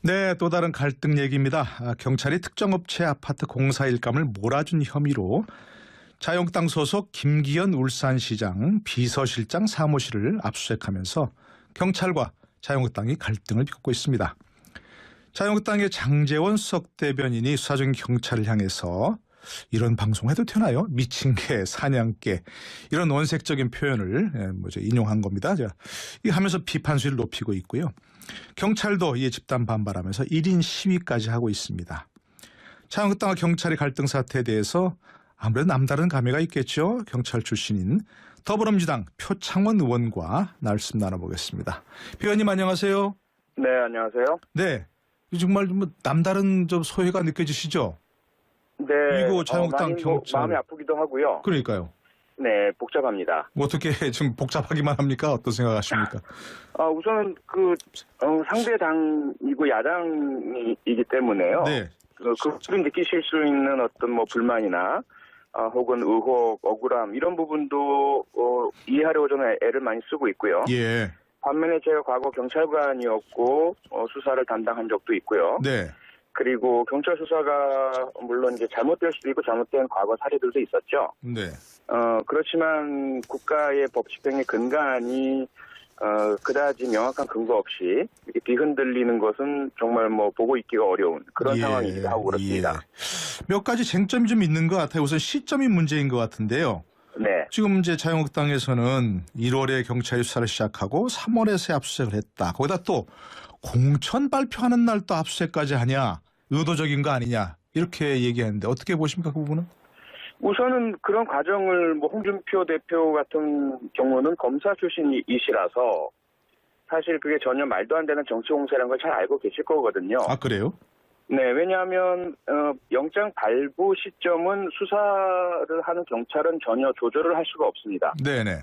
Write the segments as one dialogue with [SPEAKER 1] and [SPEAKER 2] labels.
[SPEAKER 1] 네, 또 다른 갈등 얘기입니다. 경찰이 특정업체 아파트 공사 일감을 몰아준 혐의로 자유한국당 소속 김기현 울산시장 비서실장 사무실을 압수수색하면서 경찰과 자유한국당이 갈등을 빚고 있습니다. 자유한국당의 장제원 수석 대변인이 수사 중인 경찰을 향해서 이런 방송해도 되나요? 미친 개, 사냥개 이런 원색적인 표현을 인용한 겁니다. 이 하면서 비판 수위를 높이고 있고요. 경찰도 이에 집단 반발하면서 1인 시위까지 하고 있습니다. 자유한국당과 경찰의 갈등 사태에 대해서 아무래도 남다른 감회가 있겠죠. 경찰 출신인 더불어민주당 표창원 의원과 말씀 나눠보겠습니다. 의원님 안녕하세요.
[SPEAKER 2] 네, 안녕하세요.
[SPEAKER 1] 네, 정말 남다른 좀 소외가 느껴지시죠?
[SPEAKER 2] 네,
[SPEAKER 1] 이거 자유한국당
[SPEAKER 2] 많이
[SPEAKER 1] 경찰
[SPEAKER 2] 마음이 아프기도 하고요.
[SPEAKER 1] 그러니까요.
[SPEAKER 2] 네, 복잡합니다.
[SPEAKER 1] 어떻게 좀 복잡하기만 합니까? 어떤 생각하십니까?
[SPEAKER 2] 우선은 상대 당이고 야당이기 때문에요.
[SPEAKER 1] 네.
[SPEAKER 2] 그분이 느끼실 수 있는 어떤 불만이나 혹은 의혹, 억울함 이런 부분도 이해하려고 저는 애를 많이 쓰고 있고요.
[SPEAKER 1] 예.
[SPEAKER 2] 반면에 제가 과거 경찰관이었고 수사를 담당한 적도 있고요.
[SPEAKER 1] 네.
[SPEAKER 2] 그리고 경찰 수사가 물론 이제 잘못될 수도 있고 잘못된 과거 사례들도 있었죠.
[SPEAKER 1] 네.
[SPEAKER 2] 그렇지만 국가의 법 집행의 근간이 그다지 명확한 근거 없이 이렇게 뒤흔들리는 것은 정말 보고 있기가 어려운 그런 상황이기도 하고 그렇습니다.
[SPEAKER 1] 몇 가지 쟁점이 좀 있는 것 같아요. 우선 시점이 문제인 것 같은데요.
[SPEAKER 2] 네.
[SPEAKER 1] 지금 이제 자유한국당에서는 1월에 경찰이 수사를 시작하고 3월에 압수수색을 했다. 거기다 또 공천 발표하는 날 또 압수수색까지 하냐, 의도적인 거 아니냐 이렇게 얘기하는데 어떻게 보십니까 그 부분은?
[SPEAKER 2] 우선은 그런 과정을 홍준표 대표 같은 경우는 검사 출신이시라서 사실 그게 전혀 말도 안 되는 정치 공세라는 걸 잘 알고 계실 거거든요.
[SPEAKER 1] 아 그래요?
[SPEAKER 2] 네, 왜냐하면 영장 발부 시점은 수사를 하는 경찰은 전혀 조절을 할 수가 없습니다.
[SPEAKER 1] 네네.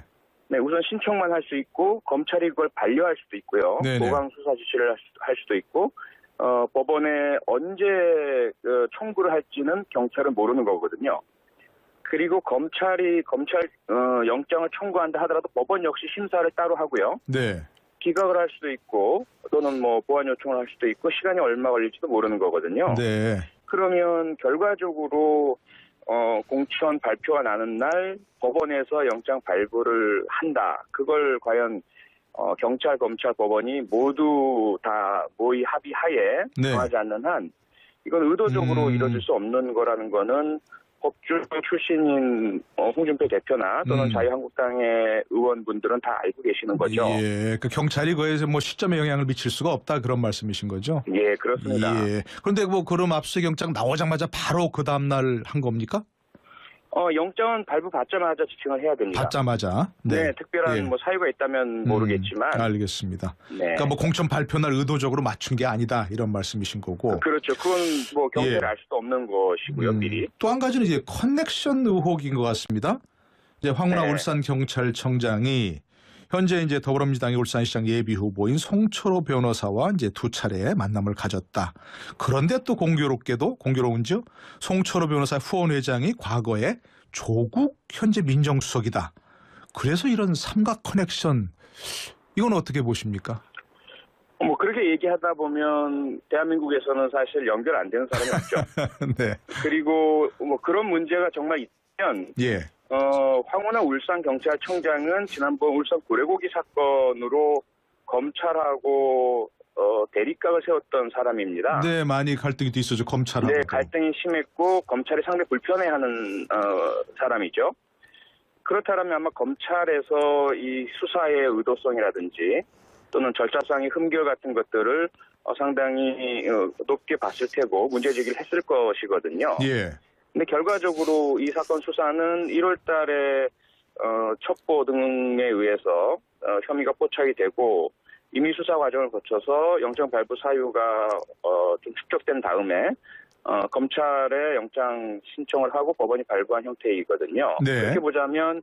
[SPEAKER 2] 네, 우선 신청만 할 수 있고 검찰이 그걸 반려할 수도 있고요.
[SPEAKER 1] 네네.
[SPEAKER 2] 보강 수사 지시를 할 수도 있고 법원에 언제 청구를 할지는 경찰은 모르는 거거든요. 그리고 검찰 영장을 청구한다 하더라도 법원 역시 심사를 따로 하고요.
[SPEAKER 1] 네.
[SPEAKER 2] 기각을 할 수도 있고 또는 보완 요청을 할 수도 있고 시간이 얼마 걸릴지도 모르는 거거든요.
[SPEAKER 1] 네.
[SPEAKER 2] 그러면 결과적으로 공천 발표가 나는 날 법원에서 영장 발부를 한다. 그걸 과연 경찰, 검찰, 법원이 모두 다 모의 합의하에
[SPEAKER 1] 네.
[SPEAKER 2] 정하지 않는 한 이건 의도적으로 이뤄질 수 없는 거라는 거는 법조 출신인 홍준표 대표나 또는 자유한국당의 의원분들은 다 알고 계시는 거죠.
[SPEAKER 1] 예, 그 경찰이 거기에서 시점에 영향을 미칠 수가 없다 그런 말씀이신 거죠?
[SPEAKER 2] 예, 그렇습니다.
[SPEAKER 1] 예. 그런데 그럼 압수수색 영장 나오자마자 바로 그 다음 날 한 겁니까?
[SPEAKER 2] 영장은 발부 받자마자 지칭을 해야 됩니다.
[SPEAKER 1] 받자마자?
[SPEAKER 2] 네, 특별한 사유가 있다면 모르겠지만.
[SPEAKER 1] 알겠습니다.
[SPEAKER 2] 네.
[SPEAKER 1] 그러니까 공천 발표날 의도적으로 맞춘 게 아니다 이런 말씀이신 거고.
[SPEAKER 2] 그렇죠. 그건 경찰이 알 수도 없는 것이고요, 미리.
[SPEAKER 1] 또 한 가지는 이제 커넥션 의혹인 것 같습니다. 이제 황운하
[SPEAKER 2] 네.
[SPEAKER 1] 울산경찰청장이 현재 이제 더불어민주당의 울산시장 예비 후보인 송철호 변호사와 이제 두 차례 만남을 가졌다. 그런데 또 공교로운지요. 송철호 변호사 후원회장이 과거에 조국 현재 민정수석이다. 그래서 이런 삼각 커넥션 이건 어떻게 보십니까?
[SPEAKER 2] 그렇게 얘기하다 보면 대한민국에서는 사실 연결 안 되는 사람이 없죠.
[SPEAKER 1] 네.
[SPEAKER 2] 그리고 그런 문제가 정말 있으면
[SPEAKER 1] 예.
[SPEAKER 2] 황운하 울산경찰청장은 지난번 울산 고래고기 사건으로 검찰하고 대립각을 세웠던 사람입니다.
[SPEAKER 1] 네, 많이 갈등이 또 있었죠. 검찰하고.
[SPEAKER 2] 네, 갈등이 심했고 검찰이 상당히 불편해하는 사람이죠. 그렇다면 아마 검찰에서 이 수사의 의도성이라든지 또는 절차상의 흠결 같은 것들을 상당히 높게 봤을 테고 문제제기를 했을 것이거든요.
[SPEAKER 1] 예.
[SPEAKER 2] 근데 결과적으로 이 사건 수사는 1월 달에 첩보 등에 의해서 혐의가 포착이 되고 이미 수사 과정을 거쳐서 영장 발부 사유가 좀 축적된 다음에 검찰에 영장 신청을 하고 법원이 발부한 형태이거든요.
[SPEAKER 1] 네.
[SPEAKER 2] 그렇게 보자면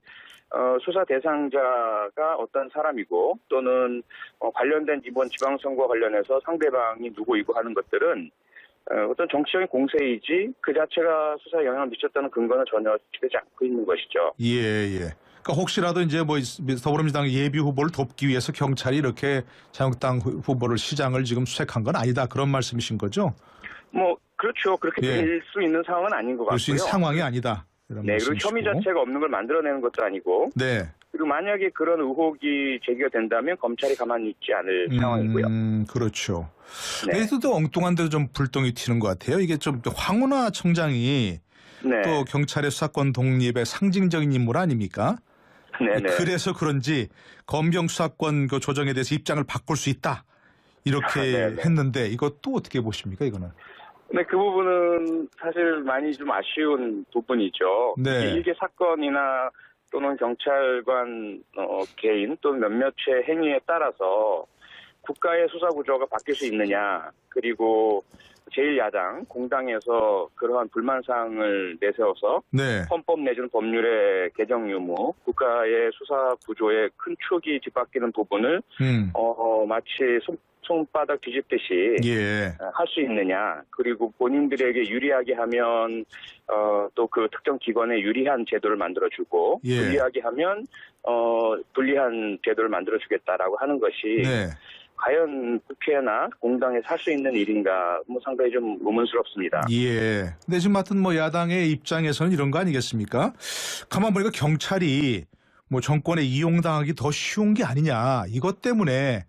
[SPEAKER 2] 수사 대상자가 어떤 사람이고 또는 관련된 이번 지방선거 관련해서 상대방이 누구이고 하는 것들은 어떤 정치적인 공세이지 그 자체가 수사에 영향을 미쳤다는 근거는 전혀 지되지 않고 있는 것이죠.
[SPEAKER 1] 예. 그러니까 혹시라도 이제 뭐 더불어민주당 예비 후보를 돕기 위해서 경찰이 이렇게 자유한국당 후보를 시장을 지금 수색한 건 아니다. 그런 말씀이신 거죠?
[SPEAKER 2] 뭐 그렇죠. 그렇게
[SPEAKER 1] 예.
[SPEAKER 2] 될 수 있는 상황은 아닌 것
[SPEAKER 1] 그럴 수 있는
[SPEAKER 2] 같고요.
[SPEAKER 1] 상황이 아니다. 이런
[SPEAKER 2] 네, 그리고
[SPEAKER 1] 말씀이시고.
[SPEAKER 2] 혐의 자체가 없는 걸 만들어내는 것도 아니고,
[SPEAKER 1] 네.
[SPEAKER 2] 그리고 만약에 그런 의혹이 제기가 된다면 검찰이 가만히 있지 않을 상황이고요.
[SPEAKER 1] 그렇죠.
[SPEAKER 2] 네.
[SPEAKER 1] 그래도 또 엉뚱한 데도 좀 불똥이 튀는 것 같아요. 이게 좀 황운하 청장이
[SPEAKER 2] 네,
[SPEAKER 1] 또 경찰의 수사권 독립의 상징적인 인물 아닙니까?
[SPEAKER 2] 네, 네.
[SPEAKER 1] 그래서 그런지 검경 수사권 그 조정에 대해서 입장을 바꿀 수 있다. 이렇게
[SPEAKER 2] 네네.
[SPEAKER 1] 했는데 이것도 어떻게 보십니까, 이거는?
[SPEAKER 2] 네, 그 부분은 사실 많이 좀 아쉬운 부분이죠.
[SPEAKER 1] 네.
[SPEAKER 2] 이게 일개 사건이나 또는 경찰관 개인 또는 몇몇의 행위에 따라서 국가의 수사 구조가 바뀔 수 있느냐, 그리고 제1야당 공당에서 그러한 불만사항을 내세워서
[SPEAKER 1] 네.
[SPEAKER 2] 헌법 내지는 법률의 개정 유무, 국가의 수사 구조의 큰 축이 뒤바뀌는 부분을 마치 손바닥 뒤집듯이
[SPEAKER 1] 예.
[SPEAKER 2] 할 수 있느냐, 그리고 본인들에게 유리하게 하면 또 그 특정 기관에 유리한 제도를 만들어주고
[SPEAKER 1] 예.
[SPEAKER 2] 불리하게 하면 불리한 제도를 만들어주겠다라고 하는 것이
[SPEAKER 1] 네.
[SPEAKER 2] 과연 국회나 공당에서 할 수 있는 일인가, 뭐 상당히 좀 의문스럽습니다.
[SPEAKER 1] 예. 근데 지금 하여튼 뭐 야당의 입장에서는 이런 거 아니겠습니까? 가만 보니까 경찰이 뭐 정권에 이용당하기 더 쉬운 게 아니냐. 이것 때문에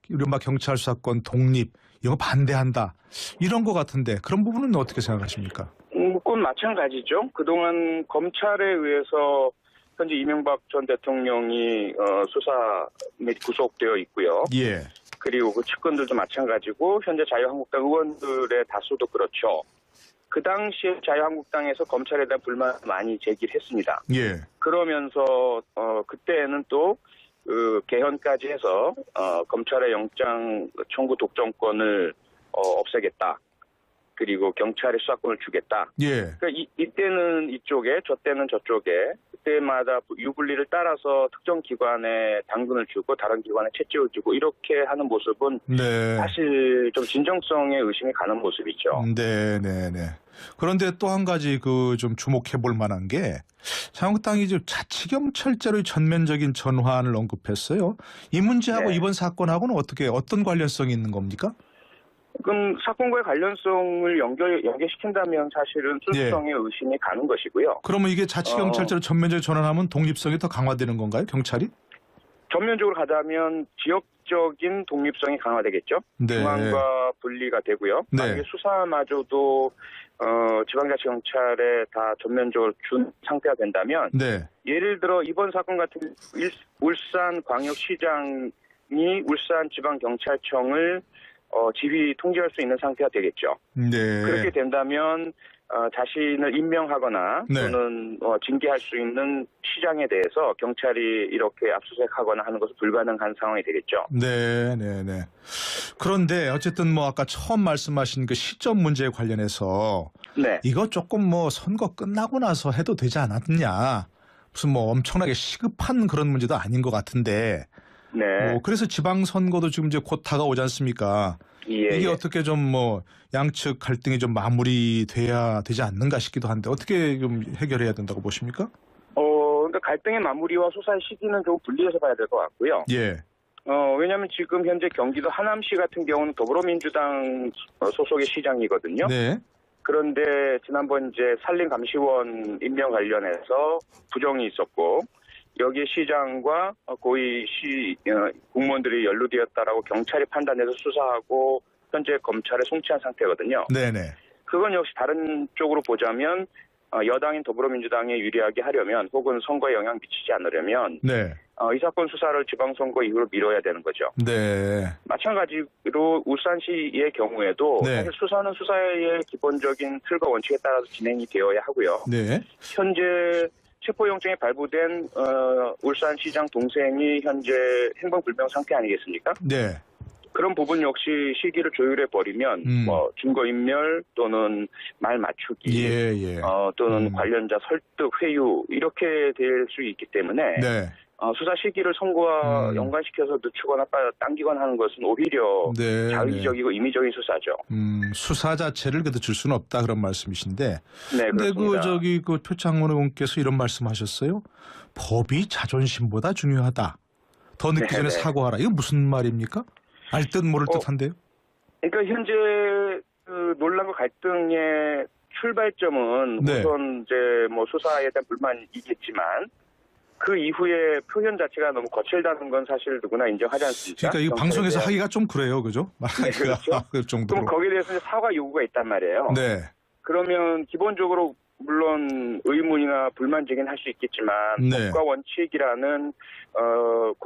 [SPEAKER 1] 이른바 경찰 수사권 독립 이거 반대한다. 이런 것 같은데 그런 부분은 어떻게 생각하십니까?
[SPEAKER 2] 그건 마찬가지죠. 그동안 검찰에 의해서 현재 이명박 전 대통령이 수사 및 구속되어 있고요.
[SPEAKER 1] 예.
[SPEAKER 2] 그리고 그 측근들도 마찬가지고 현재 자유한국당 의원들의 다수도 그렇죠. 그 당시에 자유한국당에서 검찰에 대한 불만을 많이 제기를 했습니다.
[SPEAKER 1] 예.
[SPEAKER 2] 그러면서 그때는 또 개헌까지 해서 검찰의 영장 청구 독점권을 없애겠다. 그리고 경찰에 수사권을 주겠다.
[SPEAKER 1] 예.
[SPEAKER 2] 그러니까 이때는 이쪽에, 저때는 저쪽에, 그때마다 유불리를 따라서 특정 기관에 당근을 주고 다른 기관에 채찍을 주고 이렇게 하는 모습은
[SPEAKER 1] 네.
[SPEAKER 2] 사실 좀 진정성에 의심이 가는 모습이죠.
[SPEAKER 1] 네, 네, 네. 그런데 또 한 가지 그 좀 주목해 볼 만한 게 자유한국당이 지금 자치경찰제로의 전면적인 전환을 언급했어요. 이 문제하고
[SPEAKER 2] 네.
[SPEAKER 1] 이번 사건하고는 어떤 관련성이 있는 겁니까?
[SPEAKER 2] 그럼 사건과의 관련성을 연계시킨다면 사실은 순수성에 의심이 가는 것이고요.
[SPEAKER 1] 그러면 이게 자치경찰제로 전면적으로 전환하면 독립성이 더 강화되는 건가요, 경찰이?
[SPEAKER 2] 전면적으로 가자면 지역적인 독립성이 강화되겠죠.
[SPEAKER 1] 네.
[SPEAKER 2] 중앙과 분리가 되고요.
[SPEAKER 1] 네.
[SPEAKER 2] 만약에 수사마저도 지방자치경찰에 다 전면적으로 준 상태가 된다면
[SPEAKER 1] 네.
[SPEAKER 2] 예를 들어 이번 사건 같은 울산광역시장이 울산지방경찰청을 지휘 통제할 수 있는 상태가 되겠죠.
[SPEAKER 1] 네.
[SPEAKER 2] 그렇게 된다면 자신을 임명하거나
[SPEAKER 1] 네.
[SPEAKER 2] 또는 징계할 수 있는 시장에 대해서 경찰이 이렇게 압수수색하거나 하는 것은 불가능한 상황이 되겠죠.
[SPEAKER 1] 네, 네, 네. 그런데 어쨌든 뭐 아까 처음 말씀하신 그 시점 문제에 관련해서
[SPEAKER 2] 네.
[SPEAKER 1] 이거 조금 뭐 선거 끝나고 나서 해도 되지 않았느냐. 무슨 뭐 엄청나게 시급한 그런 문제도 아닌 것 같은데.
[SPEAKER 2] 네.
[SPEAKER 1] 그래서 지방선거도 지금 이제 곧 다가오지 않습니까?
[SPEAKER 2] 예,
[SPEAKER 1] 이게
[SPEAKER 2] 예.
[SPEAKER 1] 어떻게 좀 뭐 양측 갈등이 좀 마무리돼야 되지 않는가 싶기도 한데 어떻게 좀 해결해야 된다고 보십니까?
[SPEAKER 2] 그러니까 갈등의 마무리와 수사의 시기는 좀 분리해서 봐야 될 것 같고요.
[SPEAKER 1] 예.
[SPEAKER 2] 왜냐하면 지금 현재 경기도 하남시 같은 경우는 더불어민주당 소속의 시장이거든요.
[SPEAKER 1] 네.
[SPEAKER 2] 그런데 지난번 이제 산림감시원 임명 관련해서 부정이 있었고 여기에 시장과 고위 공무원들이 연루되었다라고 경찰이 판단해서 수사하고 현재 검찰에 송치한 상태거든요.
[SPEAKER 1] 네네.
[SPEAKER 2] 그건 역시 다른 쪽으로 보자면 여당인 더불어민주당에 유리하게 하려면 혹은 선거에 영향 미치지 않으려면
[SPEAKER 1] 네.
[SPEAKER 2] 이 사건 수사를 지방선거 이후로 미뤄야 되는 거죠.
[SPEAKER 1] 네.
[SPEAKER 2] 마찬가지로 울산시의 경우에도
[SPEAKER 1] 네.
[SPEAKER 2] 사실 수사는 수사의 기본적인 틀과 원칙에 따라서 진행이 되어야 하고요.
[SPEAKER 1] 네.
[SPEAKER 2] 현재 체포영장이 발부된 울산시장 동생이 현재 행방불명 상태 아니겠습니까?
[SPEAKER 1] 네.
[SPEAKER 2] 그런 부분 역시 시기를 조율해 버리면 뭐 증거인멸 또는 말 맞추기
[SPEAKER 1] 예.
[SPEAKER 2] 또는 관련자 설득 회유 이렇게 될 수 있기 때문에
[SPEAKER 1] 네.
[SPEAKER 2] 수사 시기를 선거와 연관시켜서 늦추거나 당기거나 하는 것은 오히려
[SPEAKER 1] 네,
[SPEAKER 2] 자의적이고 임의적인 수사죠.
[SPEAKER 1] 수사 자체를 그들 수는 없다 그런 말씀이신데.
[SPEAKER 2] 네,
[SPEAKER 1] 근데
[SPEAKER 2] 그렇습니다.
[SPEAKER 1] 그 표창원 의원께서 이런 말씀하셨어요. 법이 자존심보다 중요하다. 더 늦기 전에
[SPEAKER 2] 네네.
[SPEAKER 1] 사과하라. 이거 무슨 말입니까? 알 듯 모를 듯한데요.
[SPEAKER 2] 그러니까 현재 그 논란과 갈등의 출발점은
[SPEAKER 1] 네.
[SPEAKER 2] 우선 이제 뭐 수사에 대한 불만이겠지만 그 이후에 표현 자체가 너무 거칠다는 건 사실 누구나 인정하지 않습니까?
[SPEAKER 1] 그러니까 이거 방송에서 하기가 좀 그래요, 그죠?
[SPEAKER 2] 네, 그렇죠.
[SPEAKER 1] 그 정도로.
[SPEAKER 2] 그럼 거기에 대해서 사과 요구가 있단 말이에요.
[SPEAKER 1] 네,
[SPEAKER 2] 그러면 기본적으로 물론 의문이나 불만 제기는 할 수 있겠지만
[SPEAKER 1] 네.
[SPEAKER 2] 법과 원칙이라는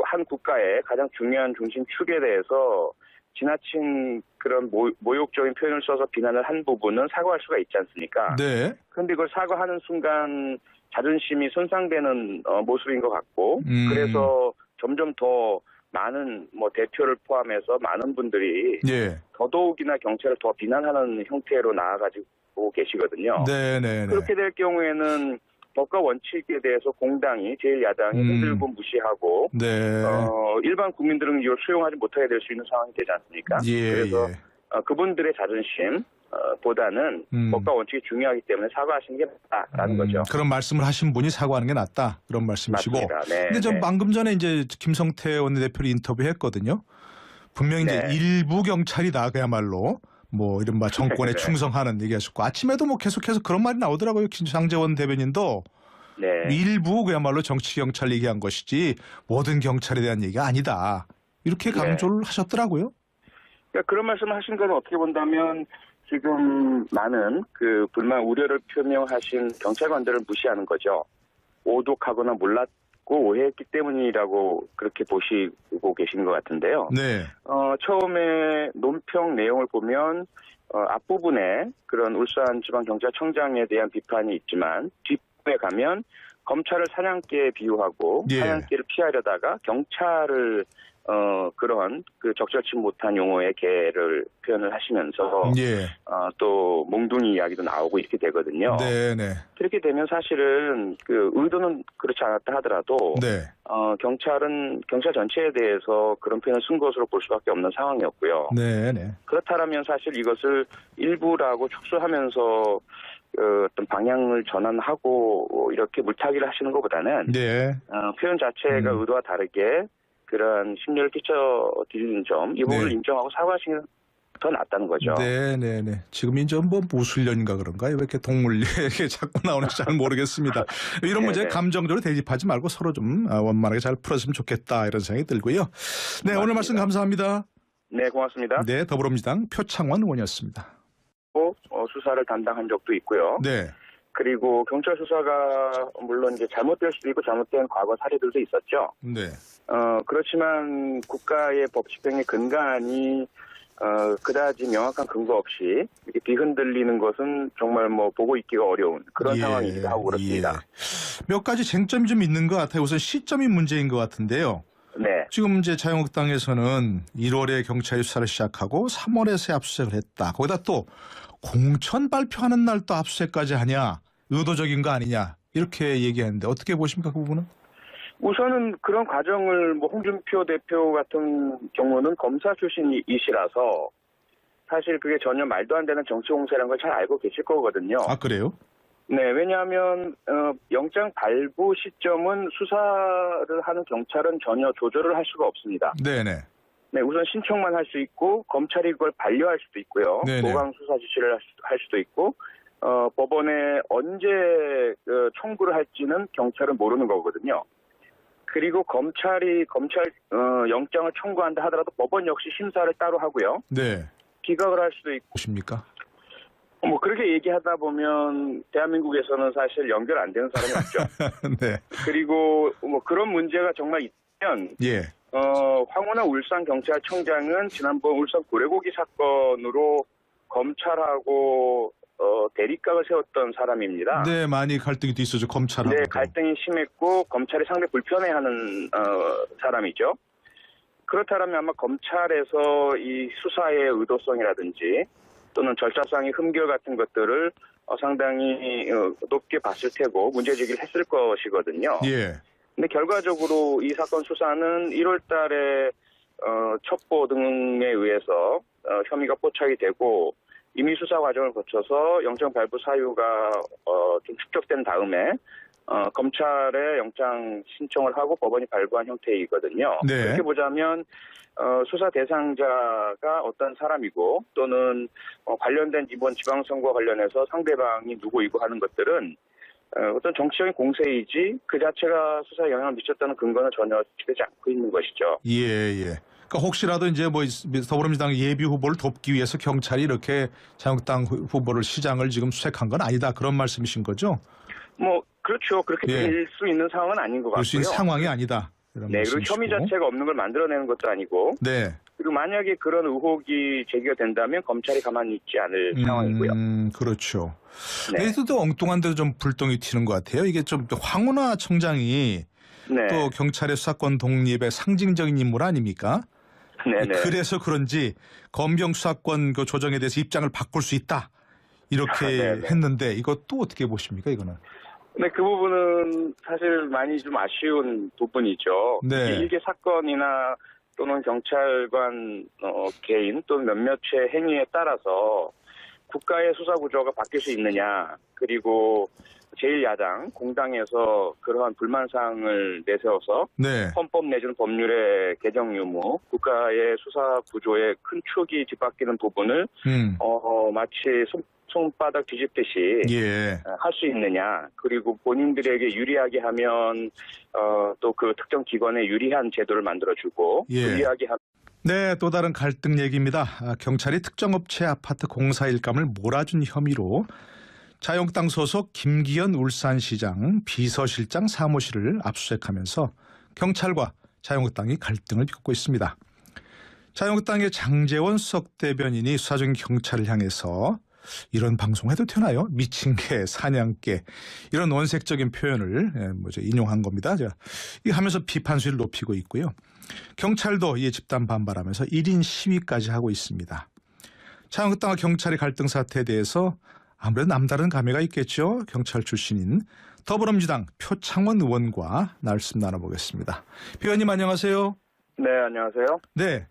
[SPEAKER 2] 한 국가의 가장 중요한 중심 축에 대해서 지나친 그런 모욕적인 표현을 써서 비난을 한 부분은 사과할 수가 있지 않습니까?
[SPEAKER 1] 네.
[SPEAKER 2] 그런데 그걸 사과하는 순간 자존심이 손상되는 모습인 것 같고 그래서 점점 더 많은 뭐 대표를 포함해서 많은 분들이
[SPEAKER 1] 예.
[SPEAKER 2] 더더욱이나 경찰을 더 비난하는 형태로 나아가지고 계시거든요.
[SPEAKER 1] 네.
[SPEAKER 2] 그렇게 될 경우에는 법과 원칙에 대해서 공당이 제1야당이 흔들고 무시하고
[SPEAKER 1] 네.
[SPEAKER 2] 일반 국민들은 이걸 수용하지 못하게 될 수 있는 상황이 되지 않습니까?
[SPEAKER 1] 예,
[SPEAKER 2] 그래서
[SPEAKER 1] 예.
[SPEAKER 2] 그분들의 자존심 보다는 법과 원칙이 중요하기 때문에 사과하시는 게 낫다라는 거죠.
[SPEAKER 1] 그런 말씀을 하신 분이 사과하는 게 낫다 그런 말씀이시고.
[SPEAKER 2] 맞습니다. 네,
[SPEAKER 1] 근데 전
[SPEAKER 2] 네.
[SPEAKER 1] 방금 전에 이제 김성태 원내대표를 인터뷰했거든요. 분명히 이제
[SPEAKER 2] 네.
[SPEAKER 1] 일부 경찰이다 그야말로 뭐 이른바 정권에
[SPEAKER 2] 네.
[SPEAKER 1] 충성하는 얘기하셨고 아침에도 뭐 계속해서 그런 말이 나오더라고요. 장제원 대변인도
[SPEAKER 2] 네.
[SPEAKER 1] 일부 그야말로 정치 경찰 얘기한 것이지 모든 경찰에 대한 얘기가 아니다. 이렇게 강조를 하셨더라고요.
[SPEAKER 2] 그러니까 그런 말씀을 하신 건 어떻게 본다면 지금 많은 그 불만 우려를 표명하신 경찰관들을 무시하는 거죠. 오독하거나 몰랐고 오해했기 때문이라고 그렇게 보시고 계신 것 같은데요.
[SPEAKER 1] 네.
[SPEAKER 2] 처음에 논평 내용을 보면 앞부분에 그런 울산지방경찰청장에 대한 비판이 있지만 뒷부분에 가면 검찰을 사냥개에 비유하고
[SPEAKER 1] 예.
[SPEAKER 2] 사냥개를 피하려다가 경찰을 그런 그 적절치 못한 용어의 개를 표현을 하시면서
[SPEAKER 1] 예.
[SPEAKER 2] 또 몽둥이 이야기도 나오고 이렇게 되거든요.
[SPEAKER 1] 네.
[SPEAKER 2] 그렇게 되면 사실은 그 의도는 그렇지 않았다 하더라도
[SPEAKER 1] 네.
[SPEAKER 2] 경찰 전체에 대해서 그런 표현을 쓴 것으로 볼 수밖에 없는 상황이었고요.
[SPEAKER 1] 네.
[SPEAKER 2] 그렇다면 사실 이것을 일부라고 축소하면서 어떤 방향을 전환하고 이렇게 물타기를 하시는 것보다는
[SPEAKER 1] 네.
[SPEAKER 2] 표현 자체가 의도와 다르게 그런 심려를 끼쳐드리는 점 이 부분을
[SPEAKER 1] 네.
[SPEAKER 2] 인정하고 사과하시는 게 더 낫다는 거죠.
[SPEAKER 1] 네. 지금 이제 뭐 무술년인가 그런가요? 왜 이렇게 동물 얘기 자꾸 나오는지 잘 모르겠습니다. 이런 문제
[SPEAKER 2] 네네.
[SPEAKER 1] 감정적으로 대립하지 말고 서로 좀 원만하게 잘 풀었으면 좋겠다 이런 생각이 들고요. 네,
[SPEAKER 2] 맞습니다.
[SPEAKER 1] 오늘 말씀 감사합니다.
[SPEAKER 2] 네, 고맙습니다.
[SPEAKER 1] 네, 더불어민주당 표창원 의원이었습니다.
[SPEAKER 2] 수사를 담당한 적도 있고요.
[SPEAKER 1] 네.
[SPEAKER 2] 그리고 경찰 수사가 물론 이제 잘못될 수도 있고 잘못된 과거 사례들도 있었죠.
[SPEAKER 1] 네.
[SPEAKER 2] 그렇지만 국가의 법 집행의 근간이 그다지 명확한 근거 없이 이렇게 뒤흔들리는 것은 정말 뭐 보고 있기가 어려운 그런 상황이기도 하고 그렇습니다.
[SPEAKER 1] 몇 가지 쟁점이 좀 있는 것 같아요. 우선 시점이 문제인 것 같은데요.
[SPEAKER 2] 네.
[SPEAKER 1] 지금 이제 자유한국당에서는 1월에 경찰이 수사를 시작하고 3월에 새 압수수색을 했다. 거기다 또 공천 발표하는 날 또 압수수색까지 하냐. 의도적인 거 아니냐. 이렇게 얘기하는데 어떻게 보십니까 그 부분은?
[SPEAKER 2] 우선은 그런 과정을 뭐 홍준표 대표 같은 경우는 검사 출신이시라서 사실 그게 전혀 말도 안 되는 정치 공세라는 걸 잘 알고 계실 거거든요.
[SPEAKER 1] 아, 그래요?
[SPEAKER 2] 네, 왜냐하면 영장 발부 시점은 수사를 하는 경찰은 전혀 조절을 할 수가 없습니다.
[SPEAKER 1] 네네.
[SPEAKER 2] 네, 우선 신청만 할 수 있고 검찰이 그걸 반려할 수도 있고요.
[SPEAKER 1] 네네.
[SPEAKER 2] 보강 수사 지시를 할 수도 있고 법원에 언제 청구를 할지는 경찰은 모르는 거거든요. 그리고 검찰 영장을 청구한다 하더라도 법원 역시 심사를 따로 하고요.
[SPEAKER 1] 네.
[SPEAKER 2] 기각을 할 수도 있고.
[SPEAKER 1] 보십니까?
[SPEAKER 2] 뭐 그렇게 얘기하다 보면 대한민국에서는 사실 연결 안 되는 사람이 없죠.
[SPEAKER 1] 네.
[SPEAKER 2] 그리고 뭐 그런 문제가 정말 있으면
[SPEAKER 1] 예.
[SPEAKER 2] 황운하 울산경찰청장은 지난번 울산 고래고기 사건으로 검찰하고 대립각을 세웠던 사람입니다.
[SPEAKER 1] 네, 많이 갈등이 있었죠. 검찰하고.
[SPEAKER 2] 네, 갈등이 심했고 검찰이 상당히 불편해하는 사람이죠. 그렇다면 아마 검찰에서 이 수사의 의도성이라든지 또는 절차상의 흠결 같은 것들을 상당히 높게 봤을 테고 문제제기를 했을 것이거든요.
[SPEAKER 1] 예.
[SPEAKER 2] 근데 결과적으로 이 사건 수사는 1월 달에 첩보 등에 의해서 혐의가 포착이 되고 임의 수사 과정을 거쳐서 영장 발부 사유가 좀 축적된 다음에 검찰에 영장 신청을 하고 법원이 발부한 형태이거든요.
[SPEAKER 1] 네.
[SPEAKER 2] 그렇게 보자면 수사 대상자가 어떤 사람이고 또는 관련된 이번 지방선거 관련해서 상대방이 누구이고 하는 것들은 어떤 정치적인 공세이지 그 자체가 수사에 영향을 미쳤다는 근거는 전혀 지되지 않고 있는 것이죠.
[SPEAKER 1] 예. 그러니까 혹시라도 이제 뭐 더불어민주당 예비 후보를 돕기 위해서 경찰이 이렇게 자유한국당 후보를 시장을 지금 수색한 건 아니다. 그런 말씀이신 거죠?
[SPEAKER 2] 뭐 그렇죠. 그렇게
[SPEAKER 1] 예.
[SPEAKER 2] 될 수 있는 상황은 아닌 것
[SPEAKER 1] 그럴 수 있는
[SPEAKER 2] 같고요.
[SPEAKER 1] 상황이 아니다. 이런
[SPEAKER 2] 네, 그리고
[SPEAKER 1] 말씀이시고.
[SPEAKER 2] 혐의 자체가 없는 걸 만들어내는 것도 아니고
[SPEAKER 1] 네.
[SPEAKER 2] 그리고 만약에 그런 의혹이 제기가 된다면 검찰이 가만히 있지 않을 상황이고요.
[SPEAKER 1] 그렇죠.
[SPEAKER 2] 네.
[SPEAKER 1] 그래도 엉뚱한 데도 좀 불똥이 튀는 것 같아요. 이게 좀 황운하 청장이
[SPEAKER 2] 네.
[SPEAKER 1] 또 경찰의 수사권 독립의 상징적인 인물 아닙니까?
[SPEAKER 2] 네네.
[SPEAKER 1] 그래서 그런지 검경 수사권 그 조정에 대해서 입장을 바꿀 수 있다. 이렇게
[SPEAKER 2] 네네.
[SPEAKER 1] 했는데 이것도 어떻게 보십니까, 이거는?
[SPEAKER 2] 네, 그 부분은 사실 많이 좀 아쉬운 부분이죠.
[SPEAKER 1] 네.
[SPEAKER 2] 이게 일개 사건이나 또는 경찰관 개인 또는 몇몇의 행위에 따라서 국가의 수사 구조가 바뀔 수 있느냐, 그리고 제1야당 공당에서 그러한 불만사항을 내세워서
[SPEAKER 1] 네.
[SPEAKER 2] 헌법 내지는 법률의 개정 유무, 국가의 수사 구조의 큰 축이 뒤바뀌는 부분을 마치 손바닥 뒤집듯이
[SPEAKER 1] 예.
[SPEAKER 2] 할 수 있느냐, 그리고 본인들에게 유리하게 하면 또 그 특정 기관에 유리한 제도를 만들어주고
[SPEAKER 1] 예.
[SPEAKER 2] 불리하게 하면
[SPEAKER 1] 네, 또 다른 갈등 얘기입니다. 경찰이 특정 업체 아파트 공사 일감을 몰아준 혐의로 자유한국당 소속 김기현 울산시장 비서실장 사무실을 압수수색하면서 경찰과 자유한국당이 갈등을 빚고 있습니다. 자유한국당의 장제원 수석 대변인이 수사중인 경찰을 향해서 이런 방송해도 되나요? 미친 개, 사냥개 이런 원색적인 표현을 인용한 겁니다. 이 하면서 비판 수위를 높이고 있고요. 경찰도 이에 집단 반발하면서 1인 시위까지 하고 있습니다. 자유한국당과 경찰의 갈등 사태에 대해서 아무래도 남다른 감회가 있겠죠. 경찰 출신인 더불어민주당 표창원 의원과 말씀 나눠보겠습니다. 의원님 안녕하세요.
[SPEAKER 2] 네, 안녕하세요.
[SPEAKER 1] 네,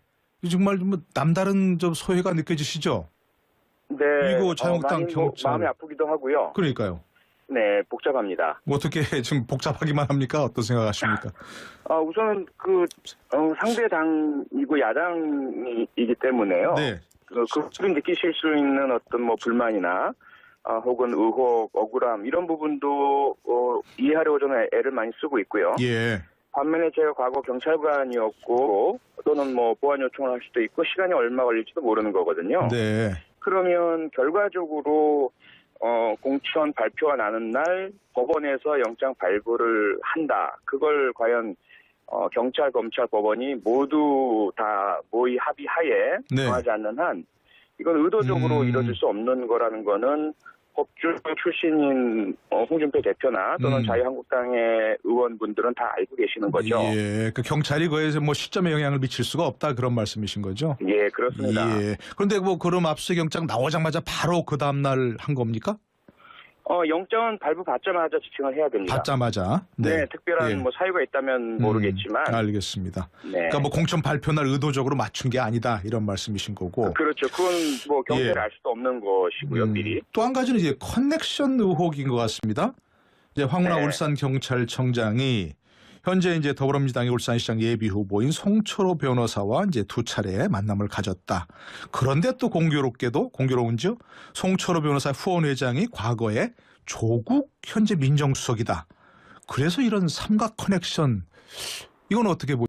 [SPEAKER 1] 정말 뭐 남다른 좀 소외가 느껴지시죠?
[SPEAKER 2] 네,
[SPEAKER 1] 이거 자유한국당
[SPEAKER 2] 많이
[SPEAKER 1] 경찰.
[SPEAKER 2] 마음이 아프기도 하고요.
[SPEAKER 1] 그러니까요.
[SPEAKER 2] 네, 복잡합니다.
[SPEAKER 1] 어떻게 지금 복잡하기만 합니까? 어떤 생각하십니까?
[SPEAKER 2] 우선은 상대 당이고 야당이기 때문에요.
[SPEAKER 1] 네.
[SPEAKER 2] 그들이 느끼실 수 있는 어떤 뭐 불만이나 혹은 의혹, 억울함 이런 부분도 이해하려고 저는 애를 많이 쓰고 있고요.
[SPEAKER 1] 예.
[SPEAKER 2] 반면에 제가 과거 경찰관이었고 또는 뭐 보안 요청을 할 수도 있고 시간이 얼마 걸릴지도 모르는 거거든요.
[SPEAKER 1] 네.
[SPEAKER 2] 그러면 결과적으로 공천 발표가 나는 날 법원에서 영장 발부를 한다. 그걸 과연 경찰, 검찰, 법원이 모두 다 모의 합의하에
[SPEAKER 1] 네.
[SPEAKER 2] 정하지 않는 한 이건 의도적으로 이뤄질 수 없는 거라는 거는 법조 출신인 홍준표 대표나 또는 자유한국당의 의원분들은 다 알고 계시는 거죠.
[SPEAKER 1] 예. 그 경찰이 그에서 뭐 시점에 영향을 미칠 수가 없다 그런 말씀이신 거죠?
[SPEAKER 2] 예, 그렇습니다.
[SPEAKER 1] 예. 그런데 뭐 그럼 압수영장 나오자마자 바로 그 다음 날 한 겁니까?
[SPEAKER 2] 영장은 발부 받자마자 지칭을 해야 됩니다.
[SPEAKER 1] 받자마자.
[SPEAKER 2] 네, 특별한
[SPEAKER 1] 예.
[SPEAKER 2] 뭐 사유가 있다면 모르겠지만.
[SPEAKER 1] 알겠습니다.
[SPEAKER 2] 네.
[SPEAKER 1] 그러니까 뭐 공천 발표날 의도적으로 맞춘 게 아니다 이런 말씀이신 거고.
[SPEAKER 2] 그렇죠. 그건 뭐 경찰이
[SPEAKER 1] 예.
[SPEAKER 2] 알 수도 없는 것이고요, 미리.
[SPEAKER 1] 또 한 가지는 이제 커넥션 의혹인 것 같습니다. 이제 황운하
[SPEAKER 2] 네.
[SPEAKER 1] 울산경찰청장이 현재 이제 더불어민주당의 울산시장 예비 후보인 송철호 변호사와 이제 두 차례 만남을 가졌다. 그런데 또 공교로운지요. 송철호 변호사 후원회장이 과거에 조국 현재 민정수석이다. 그래서 이런 삼각 커넥션 이건 어떻게 보십니까?